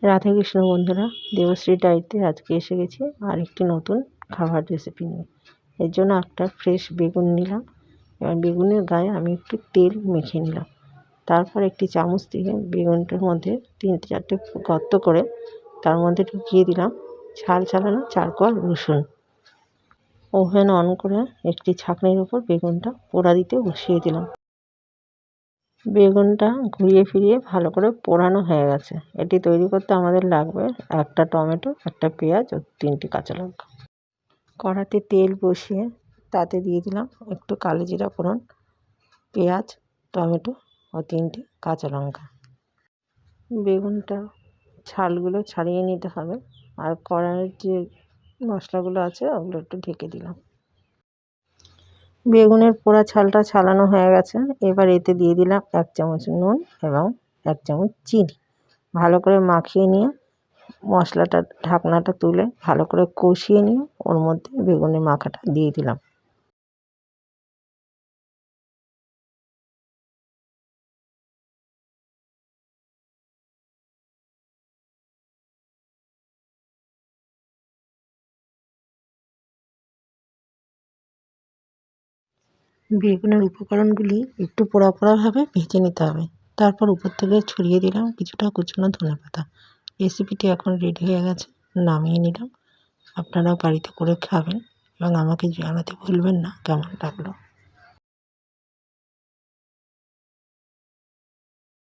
রাধে কৃষ্ণ বন্ধুরা, দেবশ্রী ডায়েরিতে আজকে এসে গেছি আর একটি নতুন খাবার রেসিপি নিয়ে। এর জন্য একটা ফ্রেশ বেগুন নিলাম। এবার বেগুনের গায়ে আমি একটু তেল মেখে নিলাম। তারপর একটি চামচ দিয়ে বেগুনটার মধ্যে 3-4টে গর্ত করে তার মধ্যে ঢুকিয়ে দিলাম ছাল ছাড়ানো 4 কোয়া রসুন। ওভেন অন করে একটি ছাঁকনির উপর বেগুনটা পোড়া দিতে বসিয়ে দিলাম। বেগুনটা ঘুরিয়ে ফিরিয়ে ভালো করে পোড়ানো হয়ে গেছে। এটি তৈরি করতে আমাদের লাগবে একটা টমেটো, একটা পেঁয়াজ ও 3টি কাঁচা লঙ্কা। কড়াতে তেল বসিয়ে তাতে দিয়ে দিলাম একটু কালো জিরা ফোড়ন, পেঁয়াজ, টমেটো ও 3টি কাঁচা লঙ্কা। বেগুনটা ছালগুলো ছাড়িয়ে নিতে হবে আর কড়াইয়ের যে মশলাগুলো আছে ওগুলো একটু ঢেকে দিলাম। বেগুনের পোড়া ছালটা ছাড়ানো হয়ে গেছে। এবার এতে দিয়ে দিলাম 1 চামচ নুন এবং 1 চামচ চিনি। ভালো করে মাখিয়ে নিয়ে মশলাটা ঢাকনাটা তুলে ভালো করে কষিয়ে নিয়ে ওর মধ্যে বেগুনের মাখাটা দিয়ে দিলাম। বেগুনের উপকরণগুলি একটু পোড়া পোড়াভাবে ভেজে নিতে হবে। তারপর উপর থেকে ছড়িয়ে দিলাম কিছুটা কুচানো ধনেপাতা। রেসিপিটি এখন রেডি হয়ে গেছে, নামিয়ে নিলাম। আপনারাও বাড়িতে করে খাবেন এবং আমাকে জানাতে ভুলবেন না কেমন লাগলো।